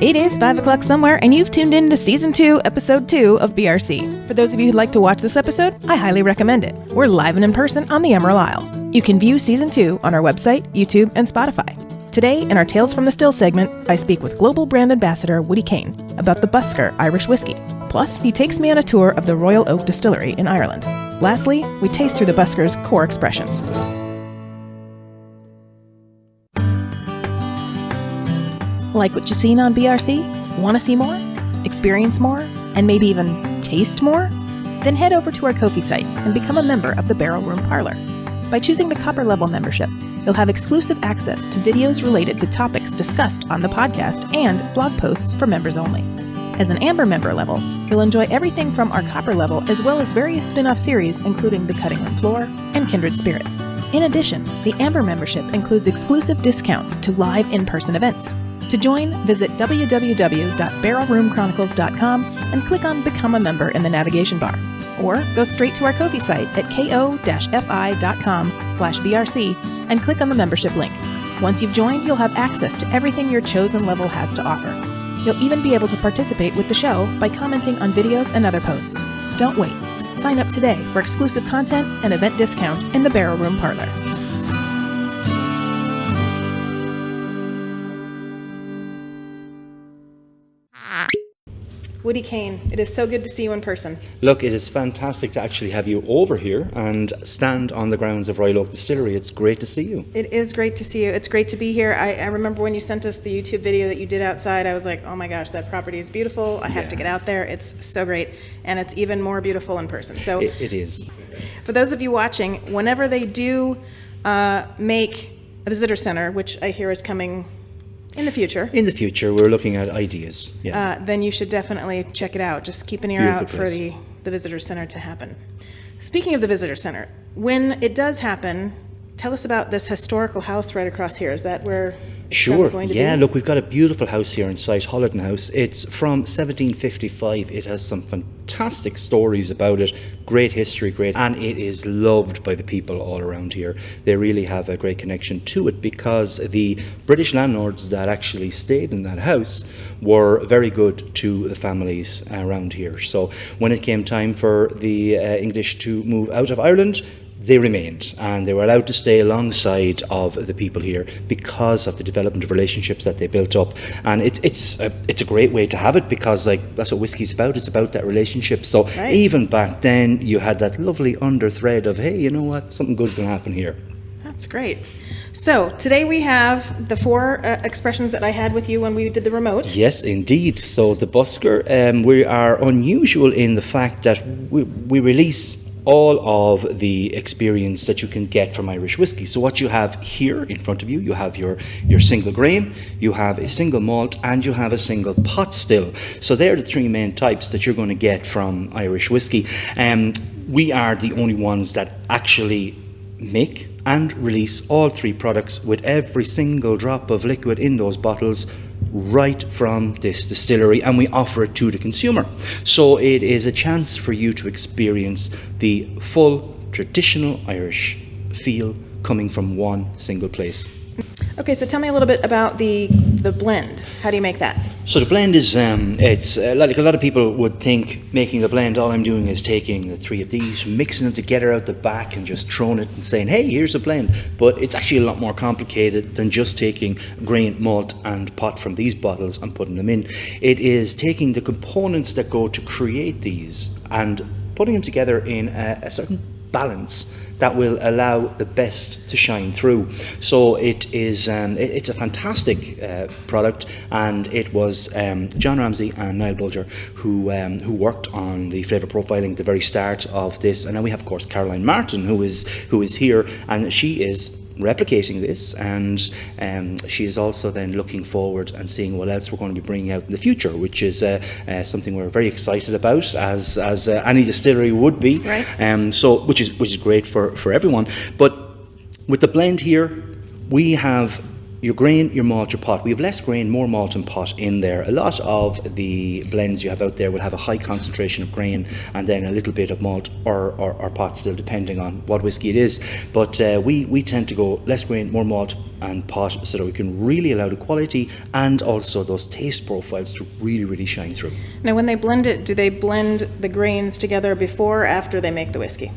It is 5 o'clock somewhere, and you've tuned in to Season 2, Episode 2 of BRC. For those of you who'd like to watch this episode, I highly recommend it. We're live and in person on the Emerald Isle. You can view Season 2 on our website, YouTube, and Spotify. Today, in our Tales from the Still segment, I speak with Global Brand Ambassador Woody Kane about the Busker Irish Whiskey. Plus, he takes me on a tour of the Royal Oak Distillery in Ireland. Lastly, we taste through the Busker's core expressions. Like what you've seen on BRC? Want to see more? Experience more? And maybe even taste more? Then head over to our Ko-fi site and become a member of the Barrel Room Parlor. By choosing the copper level membership, you'll have exclusive access to videos related to topics discussed on the podcast and blog posts for members only. As an Amber member level, you'll enjoy everything from our copper level as well as various spin-off series including The Cutting Room Floor and Kindred Spirits. In addition, the Amber membership includes exclusive discounts to live in-person events. To join, visit www.barrelroomchronicles.com and click on Become a Member in the navigation bar. Or go straight to our Ko-fi site at ko-fi.com/BRC and click on the membership link. Once you've joined, you'll have access to everything your chosen level has to offer. You'll even be able to participate with the show by commenting on videos and other posts. Don't wait. Sign up today for exclusive content and event discounts in the Barrel Room Parlor. Woody Kane, it is so good to see you in person. Look, it is fantastic to actually have you over here and stand on the grounds of Royal Oak Distillery. It's great to see you. It is great to see you. It's great to be here. I remember when you sent us the YouTube video that you did outside, I was like, oh my gosh, that property is beautiful. I have to get out there. It's so great. And it's even more beautiful in person. So It is. For those of you watching, whenever they do make a visitor center, which I hear is coming in the future, we're looking at ideas. Yeah. Then you should definitely check it out. Just keep an ear out for the visitor center to happen. Speaking of the visitor center, when it does happen, tell us about this historical house right across here. Is that where it's going to be? Look, we've got a beautiful house here in sight, Hollerton House. It's from 1755. It has some fantastic stories about it, great history, and it is loved by the people all around here. They really have a great connection to it because the British landlords that actually stayed in that house were very good to the families around here. So when it came time for the English to move out of Ireland, they remained and they were allowed to stay alongside of the people here because of the development of relationships that they built up. And it's a great way to have it because that's what whiskey's about. It's about that relationship. So even back then you had that lovely underthread of, hey, you know what, something good's going to happen here. That's great. So today we have the four expressions that I had with you when we did the remote. Yes, indeed. So the Busker, we are unusual in the fact that we release all of the experience that you can get from Irish whiskey. So what you have here in front of you, you have your single grain, you have a single malt, and you have a single pot still. So they're the three main types that you're going to get from Irish whiskey. We are the only ones that actually make and release all three products with every single drop of liquid in those bottles right from this distillery, and we offer it to the consumer. So it is a chance for you to experience the full traditional Irish feel coming from one single place. Okay, so tell me a little bit about the blend. How do you make that? So the blend is, it's like a lot of people would think making the blend, all I'm doing is taking the three of these, mixing them together out the back and just throwing it and saying, hey, here's a blend. But it's actually a lot more complicated than just taking grain, malt and pot from these bottles and putting them in. It is taking the components that go to create these and putting them together in a certain balance that will allow the best to shine through. So it is it's a fantastic product, and it was John Ramsey and Niall Bulger who worked on the flavour profiling at the very start of this. And then we have, of course, Caroline Martin, who is here, and she is replicating this, and she is also then looking forward and seeing what else we're going to be bringing out in the future, which is something we're very excited about, as any distillery would be. Right. So which is great for everyone. But with the blend here, we have your grain, your malt, your pot. We have less grain, more malt and pot in there. A lot of the blends you have out there will have a high concentration of grain and then a little bit of malt or pot still, depending on what whiskey it is. But we tend to go less grain, more malt and pot, so that we can really allow the quality and also those taste profiles to really, really shine through. Now, when they blend it, do they blend the grains together before or after they make the whiskey?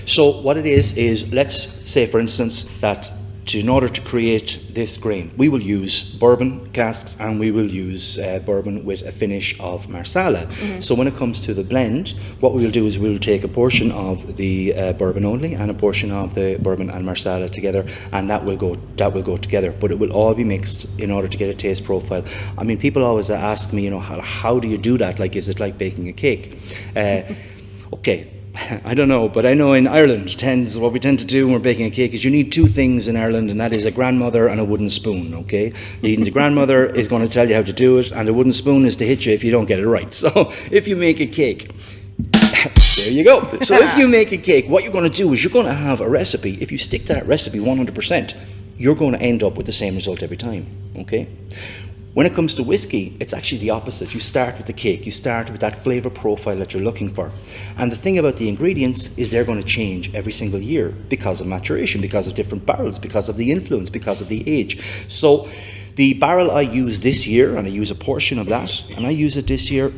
So what it is let's say, for instance, that in order to create this grain, we will use bourbon casks and we will use bourbon with a finish of marsala. So when it comes to the blend, what we will do is we will take a portion of the bourbon only and a portion of the bourbon and marsala together, and that will go together. But it will all be mixed in order to get a taste profile. I mean, people always ask me, how do you do that? Like, is it like baking a cake? Okay. I don't know, but I know in Ireland, what we tend to do when we're baking a cake is you need two things in Ireland, and that is a grandmother and a wooden spoon, okay? The grandmother is going to tell you how to do it, and the wooden spoon is to hit you if you don't get it right. So if you make a cake, there you go. So if you make a cake, what you're going to do is you're going to have a recipe. If you stick to that recipe 100%, you're going to end up with the same result every time, okay? When it comes to whiskey, it's actually the opposite. You start with the cake. You start with that flavour profile that you're looking for. And the thing about the ingredients is they're going to change every single year because of maturation, because of different barrels, because of the influence, because of the age. So the barrel I use this year, and I use a portion of that, and I use it this year,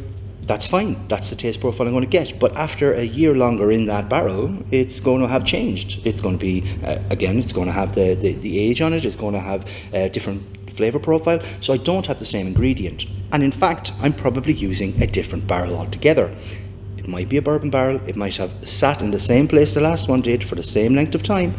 that's fine. That's the taste profile I'm going to get. But after a year longer in that barrel, it's going to have changed. It's going to be, again, it's going to have the age on it. It's going to have different flavour profile, so I don't have the same ingredient. And in fact, I'm probably using a different barrel altogether. It might be a bourbon barrel, it might have sat in the same place the last one did for the same length of time,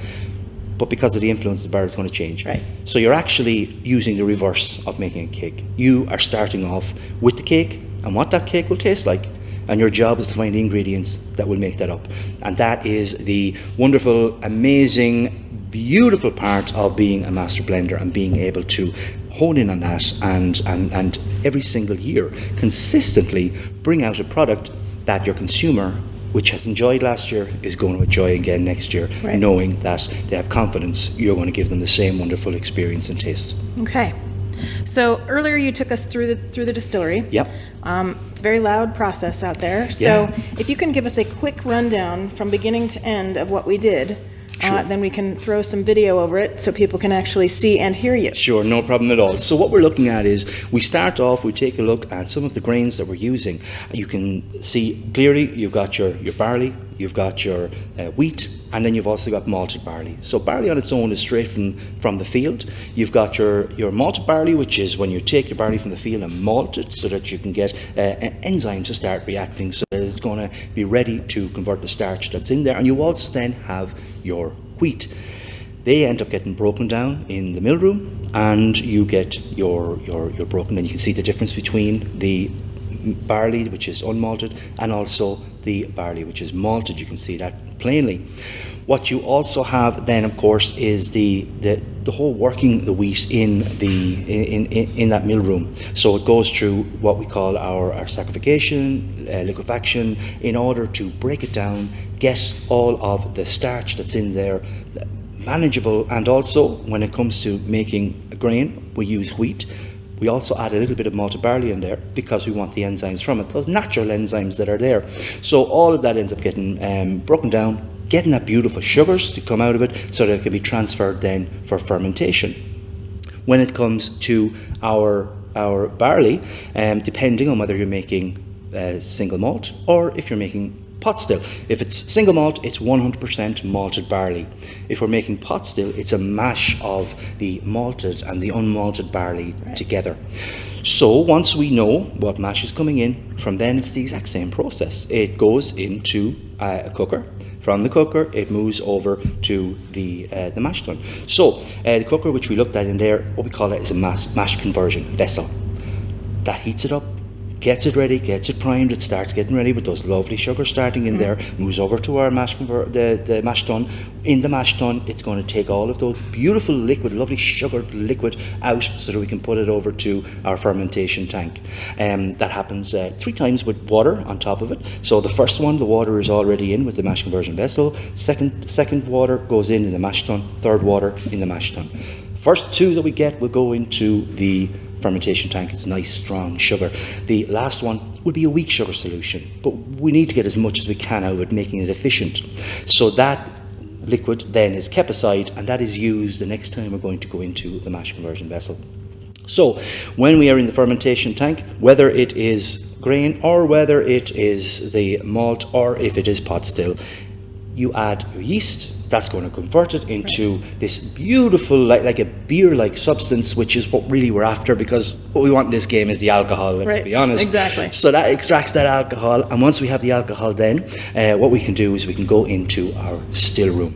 but because of the influence, the barrel is going to change. Right. So you're actually using the reverse of making a cake. You are starting off with the cake and what that cake will taste like, and your job is to find the ingredients that will make that up. And that is the wonderful, amazing, beautiful part of being a master blender and being able to hone in on that and every single year consistently bring out a product that your consumer, which has enjoyed last year, is going to enjoy again next year, right, knowing that they have confidence you're going to give them the same wonderful experience and taste. Okay. So earlier you took us through the distillery. Yep. It's a very loud process out there. So if you can give us a quick rundown from beginning to end of what we did, Sure. Then we can throw some video over it so people can actually see and hear you. Sure, no problem at all. So what we're looking at is we start off, we take a look at some of the grains that we're using. You can see clearly you've got your barley, you've got your wheat, and then you've also got malted barley. So barley on its own is straight from the field. You've got your malted barley, which is when you take your barley from the field and malt it so that you can get enzymes to start reacting, so that it's going to be ready to convert the starch that's in there. And you also then have your wheat. They end up getting broken down in the mill room, and you get your broken. And you can see the difference between the barley, which is unmalted, and also the barley, which is malted. You can see that plainly. What you also have then, of course, is the whole working the wheat in that mill room. So it goes through what we call our saccharification, liquefaction, in order to break it down, get all of the starch that's in there manageable. And also, when it comes to making a grain, we use wheat. We also add a little bit of malted barley in there because we want the enzymes from it, those natural enzymes that are there. So all of that ends up getting broken down, getting that beautiful sugars to come out of it so that it can be transferred then for fermentation. When it comes to our barley, depending on whether you're making single malt or if you're making pot still. If it's single malt, it's 100% malted barley. If we're making pot still, it's a mash of the malted and the unmalted barley together. So once we know what mash is coming in, from then it's the exact same process. It goes into a cooker. From the cooker, it moves over to the mash tun. So the cooker, which we looked at in there, what we call it is a mash conversion vessel. That heats it up, gets it ready, gets it primed, it starts getting ready with those lovely sugars starting in there, moves over to our the mash tun. In the mash tun, it's going to take all of those beautiful liquid, lovely sugared liquid out so that we can put it over to our fermentation tank. That happens 3 times with water on top of it. So the first one, the water is already in with the mash conversion vessel. Second water goes in the mash tun. Third water in the mash tun. first 2 that we get will go into the fermentation tank. It's nice, strong sugar. The last one will be a weak sugar solution, but we need to get as much as we can out of it, making it efficient. So that liquid then is kept aside, and that is used the next time we're going to go into the mash conversion vessel. So when we are in the fermentation tank, whether it is grain or whether it is the malt or if it is pot still, you add your yeast. That's going to convert it into this beautiful, like a beer-like substance, which is what really we're after, because what we want in this game is the alcohol, let's be honest. Exactly. So that extracts that alcohol, and once we have the alcohol then, what we can do is we can go into our still room.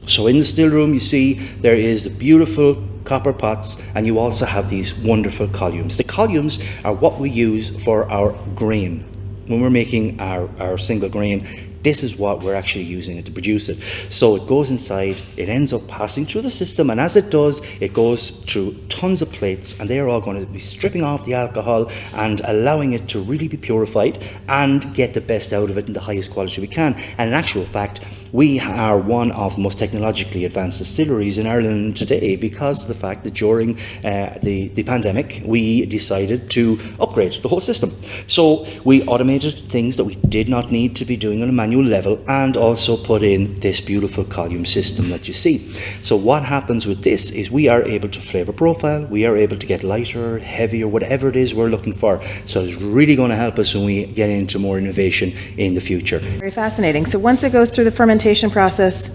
So in the still room, you see there is the beautiful copper pots, and you also have these wonderful columns. The columns are what we use for our grain. When we're making our single grain, this is what we're actually using it to produce it. So it goes inside, it ends up passing through the system, and as it does, it goes through tons of plates, and they're all going to be stripping off the alcohol and allowing it to really be purified and get the best out of it in the highest quality we can. And in actual fact, we are one of the most technologically advanced distilleries in Ireland today, because of the fact that during the pandemic, we decided to upgrade the whole system. So we automated things that we did not need to be doing on a manual level, and also put in this beautiful column system that you see. So what happens with this is we are able to flavor profile, we are able to get lighter, heavier, whatever it is we're looking for. So it's really going to help us when we get into more innovation in the future. Very fascinating. So once it goes through the fermentation process,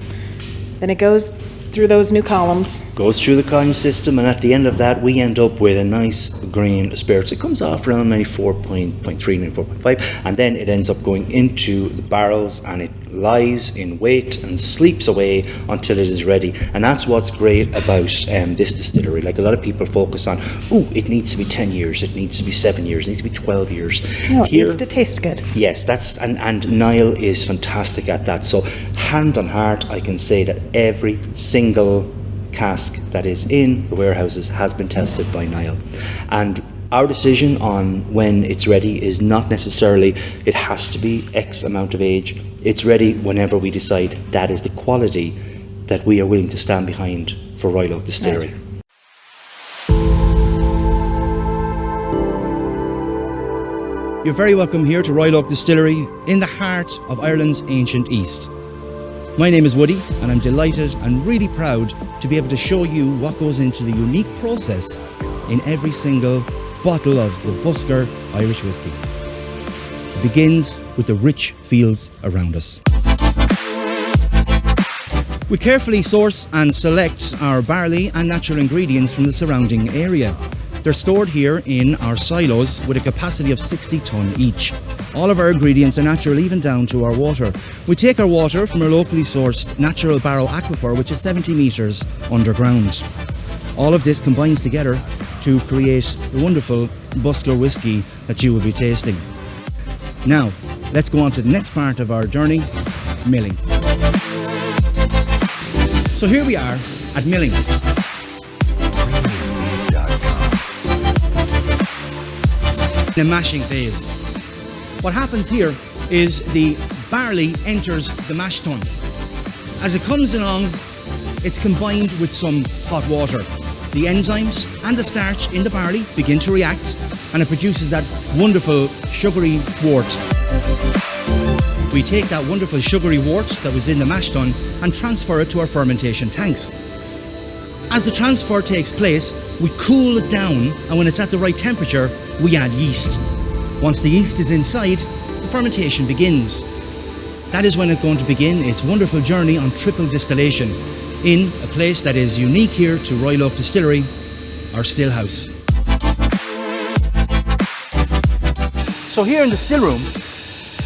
then it goes through those new columns. Goes through the column system, and at the end of that, we end up with a nice grain spirits. It comes off around 94.3, 94.5, and then it ends up going into the barrels, and it lies in wait and sleeps away until it is ready. And that's what's great about this distillery. Like, a lot of people focus on, it needs to be 10 years, it needs to be 7 years, it needs to be 12 years. No, it needs to taste good. Yes, and Niall is fantastic at that. So hand on heart, I can say that every single cask that is in the warehouses has been tested by Niall. And our decision on when it's ready is not necessarily it has to be X amount of age. It's ready whenever we decide that is the quality that we are willing to stand behind for Royal Oak Distillery. Right. You're very welcome here to Royal Oak Distillery in the heart of Ireland's ancient East. My name is Woody, and I'm delighted and really proud to be able to show you what goes into the unique process in every single bottle of the Busker Irish Whiskey. It begins with the rich fields around us. We carefully source and select our barley and natural ingredients from the surrounding area. They're stored here in our silos with a capacity of 60 tonne each. All of our ingredients are natural, even down to our water. We take our water from our locally sourced natural barrel aquifer, which is 70 metres underground. All of this combines together to create the wonderful Busker whiskey that you will be tasting. Now, let's go on to the next part of our journey, milling. So here we are at milling. The mashing phase. What happens here is the barley enters the mash tun. As it comes along, it's combined with some hot water. The enzymes and the starch in the barley begin to react, and it produces that wonderful sugary wort. We take that wonderful sugary wort that was in the mash tun and transfer it to our fermentation tanks. As the transfer takes place, we cool it down, and when it's at the right temperature, we add yeast. Once the yeast is inside, the fermentation begins. That is when it's going to begin its wonderful journey on triple distillation in a place that is unique here to Royal Oak Distillery, our still house. So here in the still room,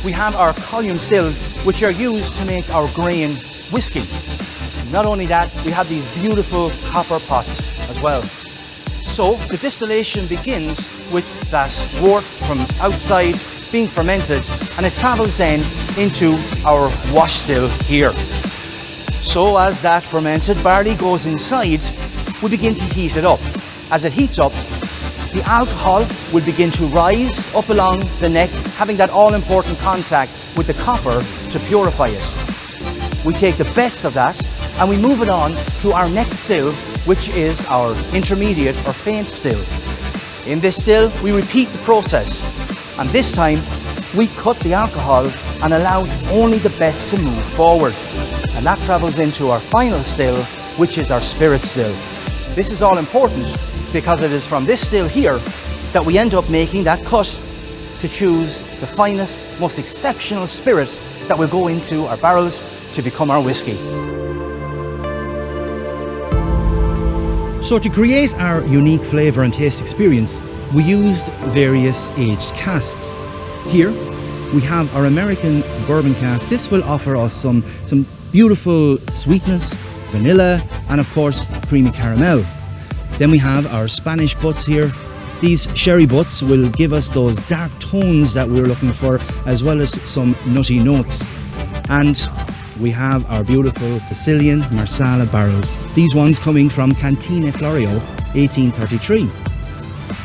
we have our column stills, which are used to make our grain whiskey. Not only that, we have these beautiful copper pots as well. So the distillation begins with that wort from outside being fermented, and it travels then into our wash still here. So as that fermented barley goes inside, we begin to heat it up. As it heats up, the alcohol will begin to rise up along the neck, having that all-important contact with the copper to purify it. We take the best of that and we move it on to our next still, which is our intermediate or faint still. In this still, we repeat the process, and this time we cut the alcohol and allow only the best to move forward. And that travels into our final still, which is our spirit still. This is all important because it is from this still here that we end up making that cut to choose the finest, most exceptional spirit that will go into our barrels to become our whiskey. So to create our unique flavour and taste experience, we used various aged casks. Here we have our American bourbon cask. This will offer us some beautiful sweetness, vanilla, and of course creamy caramel. Then we have our Spanish butts here. These sherry butts will give us those dark tones that we're looking for, as well as some nutty notes. And we have our beautiful Sicilian marsala barrels. These ones coming from Cantina Florio, 1833.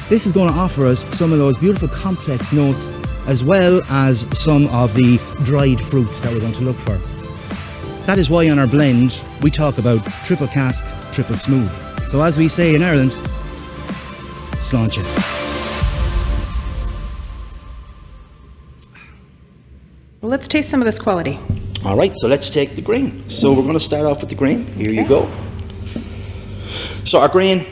This is going to offer us some of those beautiful complex notes, as well as some of the dried fruits that we're going to look for. That is why on our blend we talk about triple cask, triple smooth. So as we say in Ireland, sláinte. Well, let's taste some of this quality. All right, so let's take the grain. So we're going to start off with the grain. Here you go. So our grain,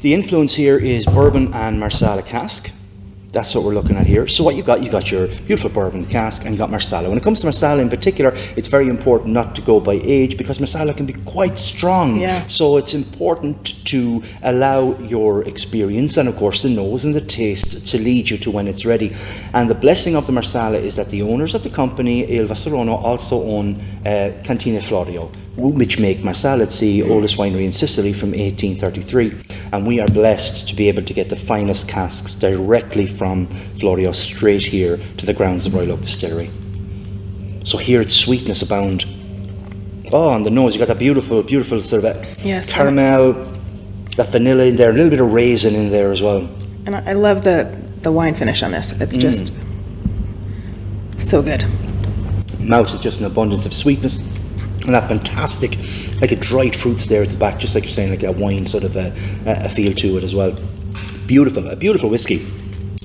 the influence here is bourbon and marsala cask. That's what we're looking at here. So what you got your beautiful bourbon cask, and you got marsala. When it comes to marsala in particular, it's very important not to go by age, because marsala can be quite strong. Yeah. So it's important to allow your experience and of course the nose and the taste to lead you to when it's ready. And the blessing of the marsala is that the owners of the company, Il Vassarono, also own Cantina Florio, which make marsala. It's the oldest winery in Sicily from 1833. And we are blessed to be able to get the finest casks directly from Florio straight here to the grounds of Royal Oak Distillery. So here it's sweetness abound. Oh, on the nose you got that beautiful, beautiful sort of caramel, that vanilla in there, a little bit of raisin in there as well. And I love the wine finish on this. It's just so good. Mouth is just an abundance of sweetness, and that fantastic, like a dried fruits there at the back, just like you're saying, like a wine sort of a feel to it as well. Beautiful, a beautiful whiskey.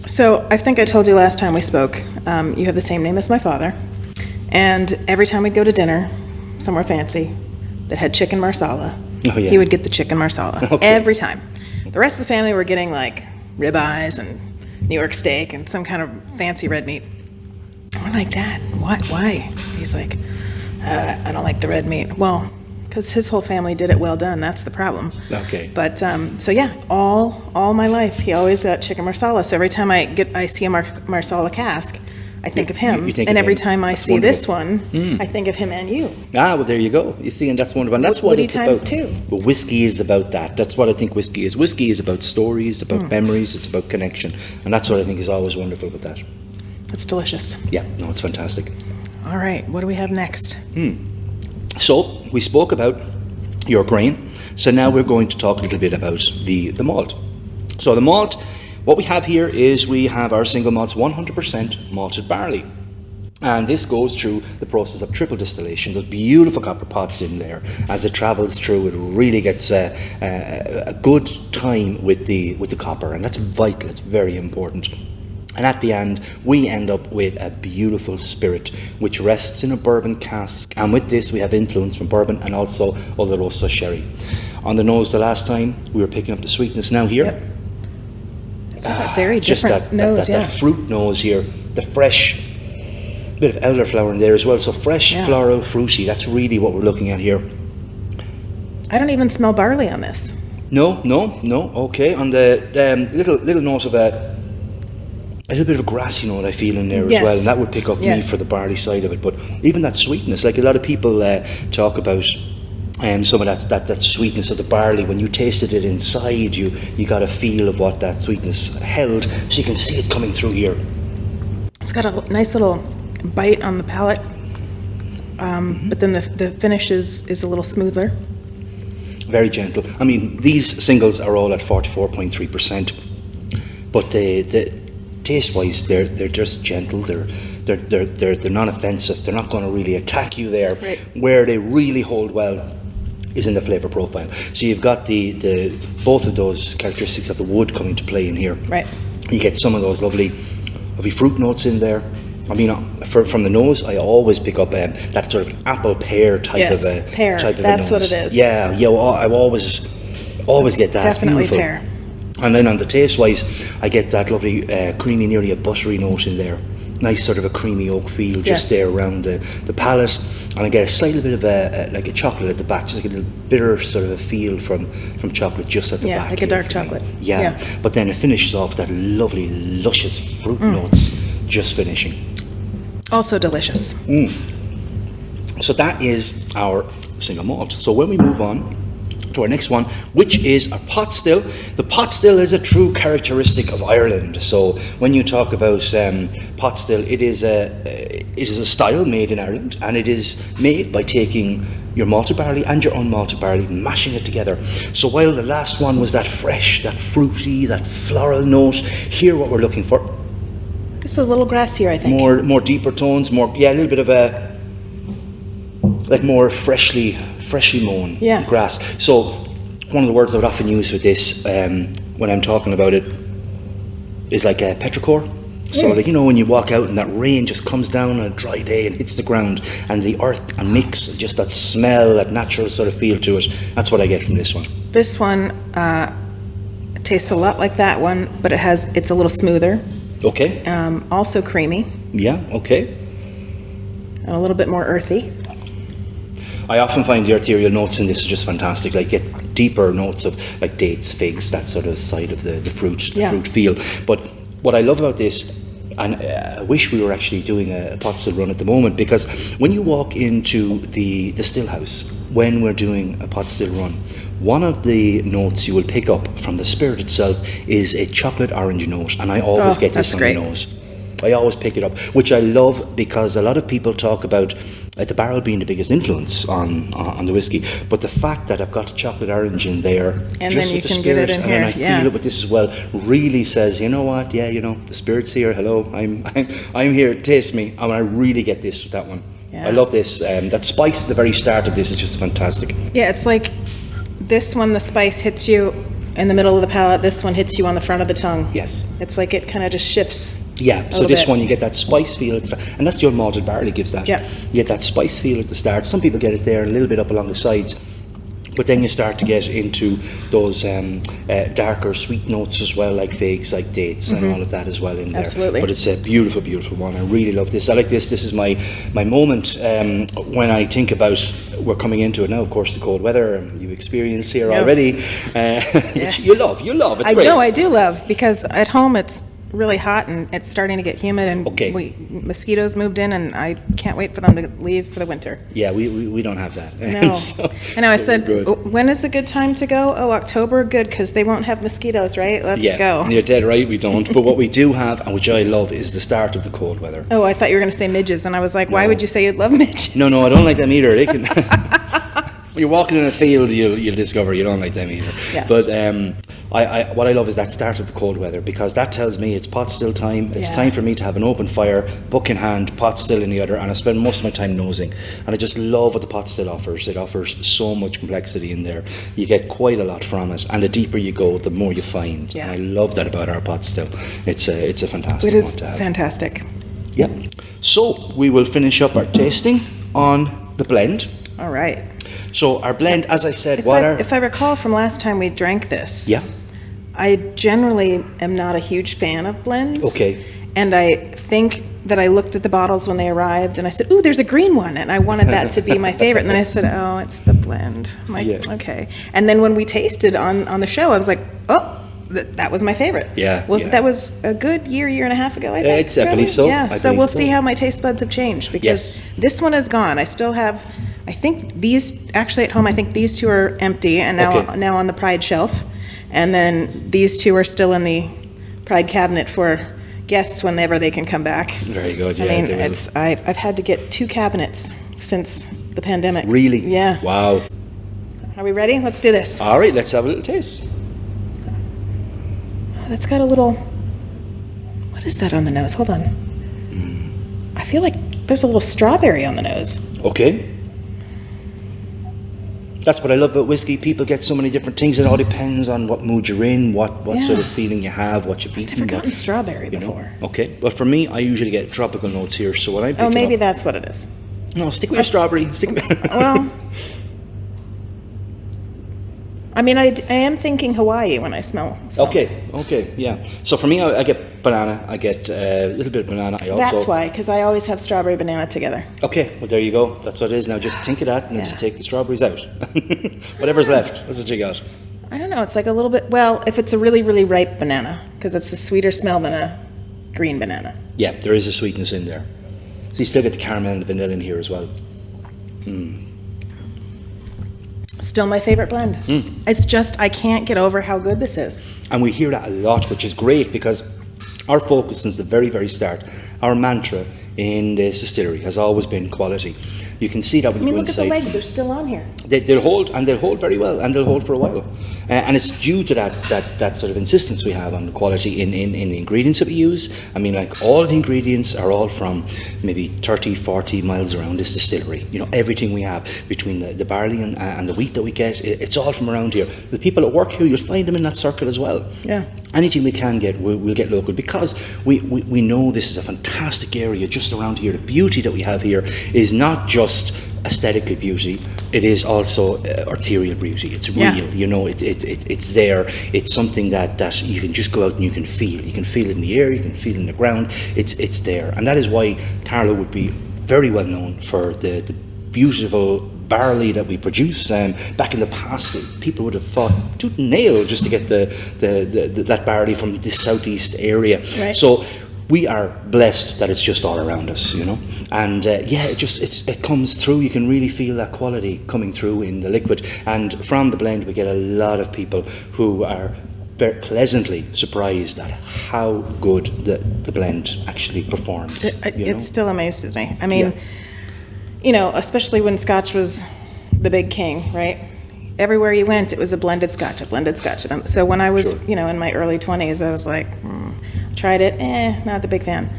So I think I told you last time we spoke, you have the same name as my father, and every time we'd go to dinner somewhere fancy that had chicken marsala, he would get the chicken marsala. Every time. The rest of the family were getting like ribeyes and New York steak and some kind of fancy red meat. And we're like, Dad, why? He's like, I don't like the red meat. Well, because his whole family did it well done. That's the problem. Okay. But so yeah, all my life he always got chicken marsala. So every time I see a marsala cask, I think of him. You think and of every him. time I That's see wonderful. this one, I think of him and you. Ah, well, there you go. You see, and that's wonderful. And that's what Woody it's times about. two. Well, whiskey is about that. That's what I think whiskey is. Whiskey is about stories, about memories, it's about connection. And that's what I think is always wonderful with that. It's delicious. Yeah, no, it's fantastic. All right, what do we have next? So, we spoke about your grain. So now we're going to talk a little bit about the malt. So the malt, what we have here is we have our single malts 100% malted barley. And this goes through the process of triple distillation. Those beautiful copper pots in there. As it travels through, it really gets a good time with the copper, and that's vital. It's very important. And at the end, we end up with a beautiful spirit, which rests in a bourbon cask. And with this, we have influence from bourbon and also Oloroso sherry. On the nose, the last time, we were picking up the sweetness. Now here, It's a very just different nose, that fruit nose here, the fresh bit of elderflower in there as well. So fresh, floral, fruity. That's really what we're looking at here. I don't even smell barley on this. No. Okay, on the little note of a little bit of a grassy note I feel in there as well, and that would pick up me for the barley side of it. But even that sweetness, like a lot of people talk about some of that sweetness of the barley. When you tasted it inside, you got a feel of what that sweetness held, so you can see it coming through here. It's got a nice little bite on the palate, but then the finish is a little smoother. Very gentle. I mean, these singles are all at 44.3%, but the taste-wise, they're just gentle. They're non-offensive. They're not going to really attack you there. Right. Where they really hold well is in the flavour profile. So you've got the both of those characteristics of the wood coming to play in here. Right. You get some of those lovely fruit notes in there. I mean, from the nose, I always pick up that sort of apple pear type of a pear. Type of That's a nose. what it is. Yeah. Well, I always get that. Definitely it's beautiful. pear. And then on the taste wise, I get that lovely creamy, nearly a buttery note in there. Nice sort of a creamy oak feel just there around the palate, and I get a slightly bit of like a chocolate at the back, just like a little bitter sort of a feel from chocolate just at the back. Yeah, like a dark chocolate. Yeah, but then it finishes off with that lovely, luscious fruit notes just finishing. Also delicious. So that is our single malt. So when we move on to our next one, which is a pot still. The pot still is a true characteristic of Ireland. So when you talk about pot still, it is a style made in Ireland, and it is made by taking your malted barley and your unmalted barley, mashing it together. So while the last one was that fresh, that fruity, that floral note, here what we're looking for, This is a little grassier, I think. more deeper tones, a little bit of a like more freshly mown grass. So one of the words I would often use with this when I'm talking about it is like a petrichor. So like, you know, when you walk out and that rain just comes down on a dry day and hits the ground, and the earth and mix, just that smell, that natural sort of feel to it. That's what I get from this one. This one tastes a lot like that one, but it's a little smoother. Okay. Also creamy. Yeah, okay. And a little bit more earthy. I often find the arterial notes in this are just fantastic. Like, get deeper notes of like dates, figs, that sort of side of the fruit feel. But what I love about this, and I wish we were actually doing a pot still run at the moment, because when you walk into the still house, when we're doing a pot still run, one of the notes you will pick up from the spirit itself is a chocolate orange note, and I always get this on the nose. I always pick it up, which I love, because a lot of people talk about the barrel being the biggest influence on the whiskey, but the fact that I've got chocolate orange in there, and just then with you the can spirit, get it in and here. then I feel it with this as well, really says, you know what? Yeah, you know, the spirit's here. Hello, I'm here. Taste me, and I really get this with that one. Yeah. I love this. That spice at the very start of this is just fantastic. Yeah, it's like this one, the spice hits you in the middle of the palate. This one hits you on the front of the tongue. Yes. It's like it kind of just shifts. Yeah, so this one you get that spice feel at the start, and that's the unmalted barley gives that. Yeah. You get that spice feel at the start. Some people get it there, a little bit up along the sides, but then you start to get into those darker sweet notes as well, like figs, like dates, and all of that as well in there. Absolutely. But it's a beautiful, beautiful one. I really love this. I like this. This is my moment when I think about, we're coming into it now, of course, the cold weather you've experienced here already. Yes. Which you love. It's I great. know, I do love, because at home it's really hot and it's starting to get humid, and mosquitoes moved in, and I can't wait for them to leave for the winter. Yeah, we don't have that. No. I know, I said, good. when is a good time to go? Oh, October, good, because they won't have mosquitoes, right? Let's go. You're dead right, we don't. But what we do have, and which I love, is the start of the cold weather. Oh, I thought you were going to say midges, and I was like, why would you say you'd love midges? No, I don't like them either. They can. When you're walking in a field, you'll discover you don't like them either. Yeah. But what I love is that start of the cold weather, because that tells me it's pot still time. It's time for me to have an open fire, book in hand, pot still in the other, and I spend most of my time nosing. And I just love what the pot still offers. It offers so much complexity in there. You get quite a lot from it, and the deeper you go, the more you find. Yeah. And I love that about our pot still. It's a fantastic It is one to have. fantastic. Yeah. So we will finish up our tasting on the blend. All right. So our blend, as I said, If I recall from last time we drank this, I generally am not a huge fan of blends. Okay. And I think that I looked at the bottles when they arrived, and I said, ooh, there's a green one, and I wanted that to be my favorite. And then I said, oh, it's the blend. I'm like, okay. And then when we tasted on the show, I was like, oh, that was my favorite. Yeah. That was a good year and a half ago, I think. I believe so. Yeah, so we'll see how my taste buds have changed, because this one is gone. I still have, I think these, actually at home, I think these two are empty and now on the Pride shelf. And then these two are still in the Pride cabinet for guests whenever they can come back. Very good, yeah. I mean, I've had to get 2 cabinets since the pandemic. Really? Yeah. Wow. Are we ready? Let's do this. All right, let's have a little taste. Oh, that's got a little, what is that on the nose? Hold on. I feel like there's a little strawberry on the nose. Okay. That's what I love about whiskey. People get so many different things. It all depends on what mood you're in, what sort of feeling you have, what you've eaten. I've never gotten strawberry before. Okay, but for me, I usually get tropical notes here. So when I pick maybe up, that's what it is. no, stick with your strawberry. Stick with Well, I mean, I am thinking Hawaii when I smell this. Okay, yeah. So for me, I get banana. I get a little bit of banana. I also. That's why, because I always have strawberry banana together. Okay, well there you go. That's what it is. Now just think of that and then just take the strawberries out. Whatever's left, that's what you got. I don't know. It's like a little bit. Well, if it's a really, really ripe banana, because it's a sweeter smell than a green banana. Yeah, there is a sweetness in there. So you still get the caramel and the vanilla in here as well. Still my favorite blend. It's just, I can't get over how good this is. And we hear that a lot, which is great because our focus since the very, very start, our mantra in this distillery has always been quality. You can see that when you go Look at the inside. legs, they're still on here. They'll hold, and they'll hold very well, and they'll hold for a while. And it's due to that sort of insistence we have on the quality in the ingredients that we use. I mean, like all of the ingredients are all from maybe 30, 40 miles around this distillery. Everything we have between the barley and the wheat that we get, it's all from around here. The people that work here, you'll find them in that circle as well. Yeah. Anything we can get, we'll get local because we know this is a fantastic area just around here. The beauty that we have here is not just aesthetically beauty, it is also arterial beauty. It's real, it's there. It's something that you can just go out and you can feel. You can feel it in the air, you can feel it in the ground. It's there, and that is why Carlow would be very well known for the beautiful barley that we produce. Back in the past, people would have fought tooth and nail just to get that barley from the southeast area. Right. So we are blessed that it's just all around us, and it comes through. You can really feel that quality coming through in the liquid, and from the blend we get a lot of people who are very pleasantly surprised at how good the blend actually performs. It still amazes me. I mean, especially when Scotch was the big king, right? Everywhere you went, it was a blended Scotch. So when I was, in my early 20s, I was like, tried it, not the big fan.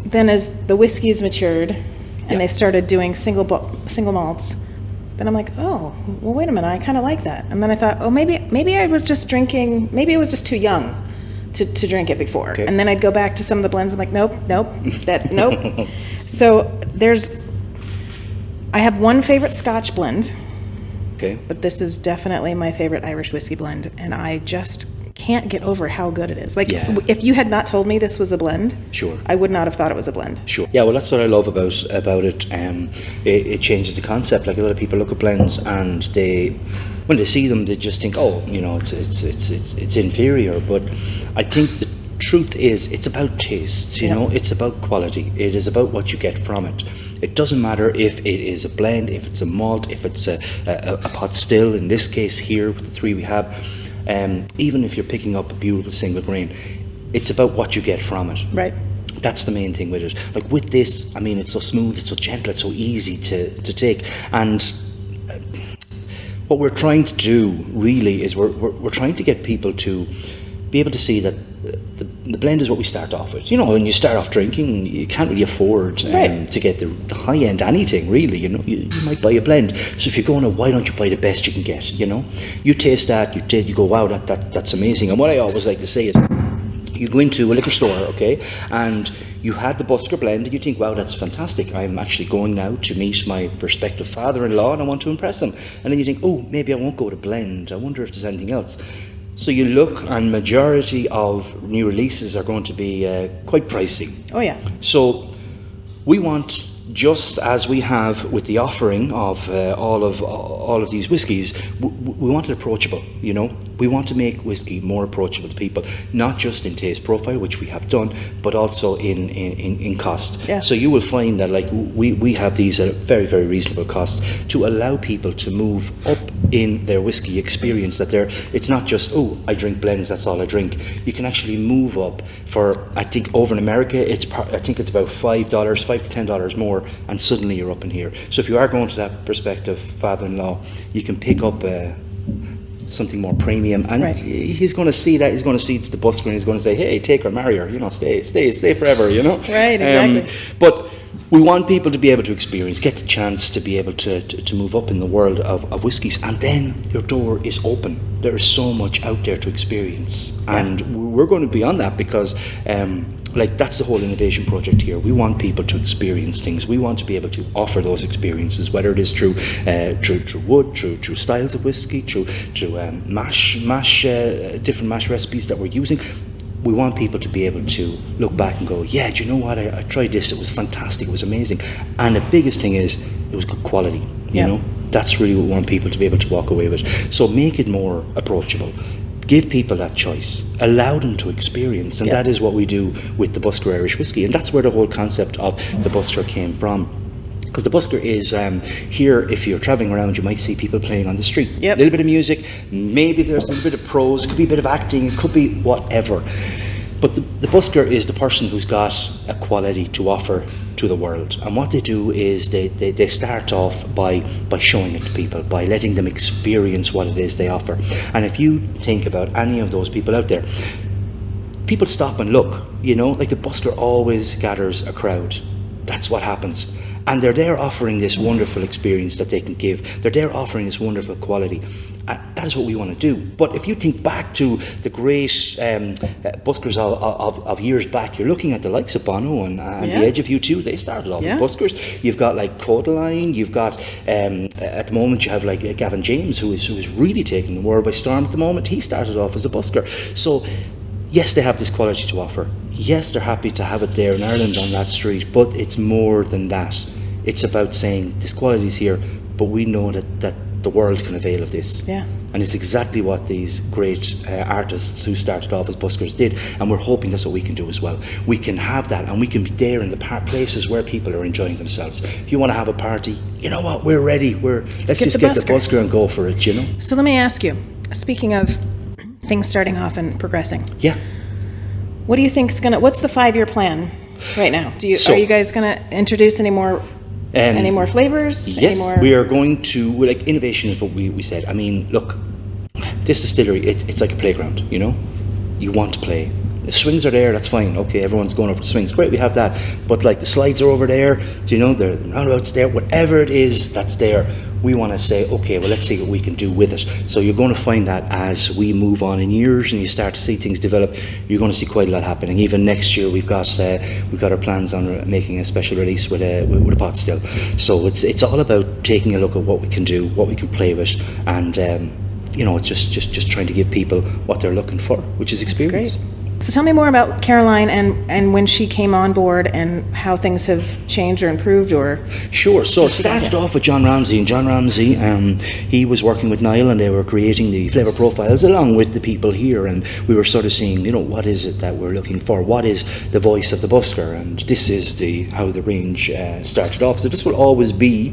Then as the whiskeys matured and they started doing single malts, then I'm like, oh, well, wait a minute, I kind of like that. And then I thought, oh, maybe I was just drinking, maybe I was just too young to drink it before. Okay. And then I'd go back to some of the blends. I'm like, nope. So I have one favorite Scotch blend. Okay. But this is definitely my favorite Irish whiskey blend, and I just can't get over how good it is. If you had not told me this was a blend, sure, I would not have thought it was a blend. Sure. Yeah, well, that's what I love about it. It changes the concept. Like a lot of people look at blends and when they see them, they just think, oh, it's inferior. But I think the truth is, it's about taste. It's about quality. It is about what you get from it. It doesn't matter if it is a blend, if it's a malt, if it's a pot still. In this case here, with the three we have. Even if you're picking up a beautiful single grain, it's about what you get from it. Right. That's the main thing with it. Like with this, I mean, it's so smooth, it's so gentle, it's so easy to take. And what we're trying to do really is we're trying to get people to be able to see that the blend is what we start off with. When you start off drinking, you can't really afford to get the high end anything really. You might buy a blend. So if you're going, why don't you buy the best you can get? You taste that, you go, wow, that's amazing. And what I always like to say is, you go into a liquor store, okay, and you had the Busker blend, and you think, wow, that's fantastic. I'm actually going now to meet my prospective father-in-law, and I want to impress him. And then you think, oh, maybe I won't go to blend. I wonder if there's anything else. So you look, and majority of new releases are going to be quite pricey. Oh yeah. So we want, just as we have with the offering of all of these whiskies, we want it approachable. We want to make whiskey more approachable to people, not just in taste profile, which we have done, but also in cost. Yeah. So you will find that we have these at a very, very reasonable cost to allow people to move up in their whiskey experience. That it's not just, oh, I drink blends, that's all I drink. You can actually move up for, I think over in America, I think it's about $5 to $10 more, and suddenly you're up in here. So if you are going to that prospective father-in-law, you can pick up something more premium, and right. He's going to see that. He's going to see it's the Busker, and he's going to say, hey, take her, marry her, stay forever, Right, exactly. But We want people to be able to experience, get the chance to be able to move up in the world of whiskies, and then your door is open. There is so much out there to experience, and we're going to be on that because that's the whole innovation project here. We want people to experience things. We want to be able to offer those experiences, whether it is through wood, through styles of whiskey, through different mash recipes that we're using. We want people to be able to look back and go, yeah, do you know what? I tried this. It was fantastic. It was amazing. And the biggest thing is it was good quality. You know, that's really what we want people to be able to walk away with. So make it more approachable. Give people that choice. Allow them to experience. And that is what we do with the Busker Irish Whiskey. And that's where the whole concept of the Busker came from. Because the Busker is here, if you're travelling around, you might see people playing on the street. A little bit of music, maybe there's a little bit of prose, could be a bit of acting, it could be whatever. But the Busker is the person who's got a quality to offer to the world. And what they do is they start off by showing it to people, by letting them experience what it is they offer. And if you think about any of those people out there, people stop and look, you know, like the Busker always gathers a crowd. That's what happens. And they're there offering this wonderful experience that they can give. They're there offering this wonderful quality. That is what we want to do. But if you think back to the great buskers of years back, you're looking at the likes of Bono and the Edge of U2. They started off as buskers. You've got like Codaline. You've got, at the moment, you have like Gavin James, who is really taking the world by storm at the moment. He started off as a busker. So yes, they have this quality to offer. Yes, they're happy to have it there in Ireland on that street, but it's more than that. It's about saying this quality is here, but we know that the world can avail of this. And it's exactly what these great artists who started off as buskers did, and we're hoping that's what we can do as well. We can have that, and we can be there in the places where people are enjoying themselves. If you want to have a party, you know what, we're ready. Let's just get the busker and go for it, you know. So let me ask you, speaking of things starting off and progressing. What do you think's what's the 5-year plan right now? Are you guys gonna introduce any more flavors? Yes, we are going to, like, innovation is what we said. I mean, look, this distillery, it's like a playground, you know? You want to play. The swings are there, that's fine. Okay, everyone's going over the swings. Great, we have that. But like the slides are over there, you know, the roundabouts there, whatever it is that's there, we want to say, okay, well, let's see what we can do with it. So you're going to find that as we move on in years and you start to see things develop, you're going to see quite a lot happening. Even next year, we've got our plans on making a special release with a pot still. So it's all about taking a look at what we can do, what we can play with, and you know, just trying to give people what they're looking for, which is experience. That's great. So tell me more about Caroline and when she came on board and how things have changed or improved or... Sure. So it started off with John Ramsey. And John Ramsey, he was working with Niall and they were creating the flavour profiles along with the people here. And we were sort of seeing, you know, what is it that we're looking for? What is the voice of the busker? And this is how the range started off. So this will always be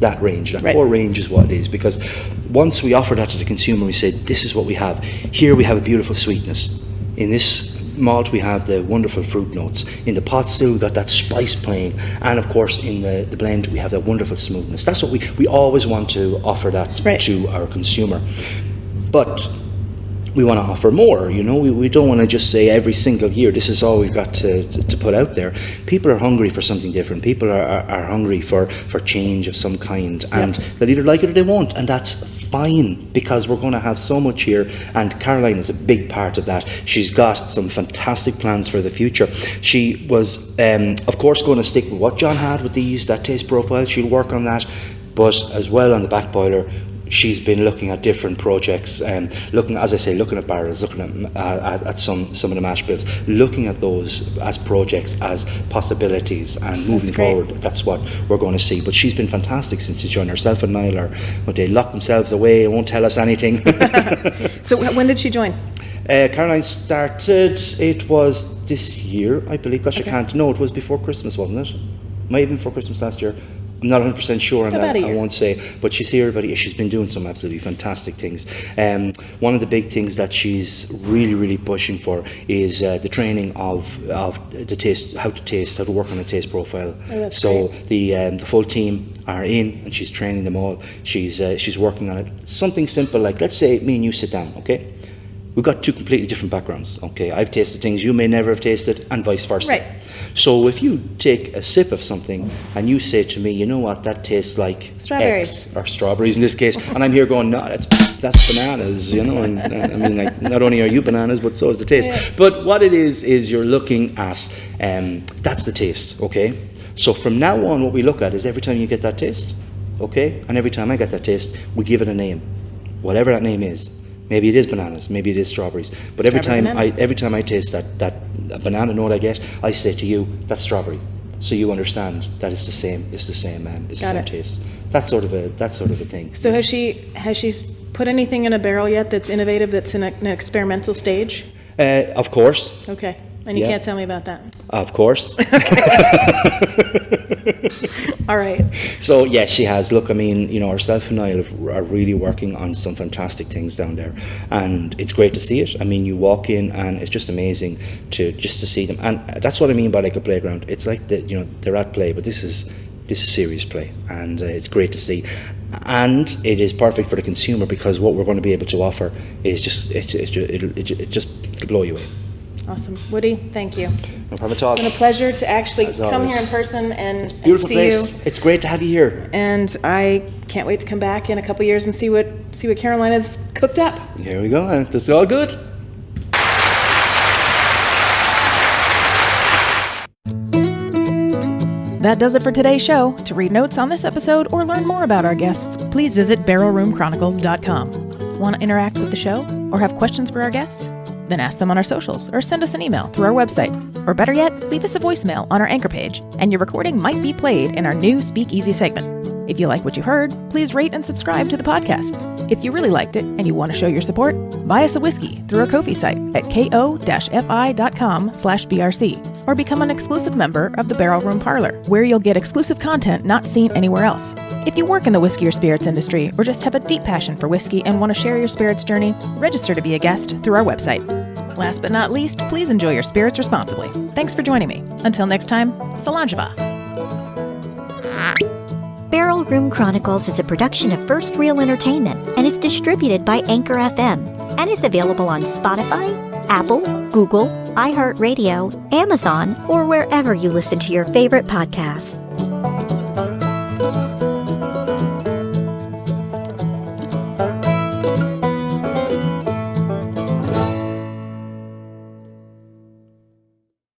that range. That core range is what it is. Because once we offer that to the consumer, we said, this is what we have. Here we have a beautiful sweetness. In this malt we have the wonderful fruit notes. In the pot still we've got that spice playing, and of course in the blend we have that wonderful smoothness. That's what we always want to offer that to our consumer. But we want to offer more, you know. We don't want to just say every single year this is all we've got to put out there. People are hungry for something different. People are hungry for change of some kind, and they'll either like it or they won't, and that's fine, because we're going to have so much here, and Caroline is a big part of that. She's got some fantastic plans for the future. She was of course going to stick with what John had with that taste profile. She'll work on that, but as well on the back boiler she's been looking at different projects, looking at barrels, looking at some of the mash bills, looking at those as projects, as possibilities, and moving forward. That's what we're going to see. But she's been fantastic since she's joined. Herself and Niall they locked themselves away and won't tell us anything. So when did she join? Caroline started, it was this year, I believe. Gosh, I can't. No, it was before Christmas, wasn't it? Might have been before Christmas last year. I'm not 100% sure on that, I won't say, but she's here about a year. She's been doing some absolutely fantastic things. One of the big things that she's really pushing for is the training of the taste, how to work on a taste profile. So the full team are in, and she's training them all. She's working on it. Something simple like, let's say me and you sit down, okay? We've got two completely different backgrounds, okay? I've tasted things you may never have tasted, and vice versa. Right. So if you take a sip of something and you say to me, you know what, that tastes like Strawberries. X, or strawberries in this case, and I'm here going, no, that's bananas, you know, and I mean, like, not only are you bananas, but so is the taste. Yeah. But what it is you're looking at, that's the taste, okay? So from now on, what we look at is every time you get that taste, okay, and every time I get that taste, we give it a name, whatever that name is. Maybe it is bananas, maybe it is strawberries. But every time I taste that banana note I get, I say to you, that's strawberry. So you understand that it's the same taste. That's sort of a thing. So has she put anything in a barrel yet that's innovative, that's in an experimental stage? Of course. Okay. And you can't tell me about that. Of course. All right. So yes, she has. Look, I mean, you know, herself and Niall are really working on some fantastic things down there, and it's great to see it. I mean, you walk in and it's just amazing to see them, and that's what I mean by like a playground. It's like they're at play, but this is serious play, and it's great to see. And it is perfect for the consumer because what we're going to be able to offer is it'll blow you away. Awesome. Woody, thank you. No problem at all. It's been a pleasure to actually As come always. here in person and Beautiful see place. you. It's great to have you here. And I can't wait to come back in a couple years and see what Carolina's cooked up. Here we go. That's all good. That does it for today's show. To read notes on this episode or learn more about our guests, please visit barrelroomchronicles.com. Want to interact with the show or have questions for our guests? Then ask them on our socials or send us an email through our website. Or better yet, leave us a voicemail on our Anchor page, and your recording might be played in our new Speakeasy segment. If you like what you heard, please rate and subscribe to the podcast. If you really liked it and you want to show your support, buy us a whiskey through our Ko-fi site at ko-fi.com/BRC, or become an exclusive member of the Barrel Room Parlor, where you'll get exclusive content not seen anywhere else. If you work in the whiskey or spirits industry, or just have a deep passion for whiskey and want to share your spirits journey, register to be a guest through our website. Last but not least, please enjoy your spirits responsibly. Thanks for joining me. Until next time, Solanjeva. Barrel Room Chronicles is a production of First Reel Entertainment and is distributed by Anchor FM and is available on Spotify, Apple, Google, iHeartRadio, Amazon, or wherever you listen to your favorite podcasts.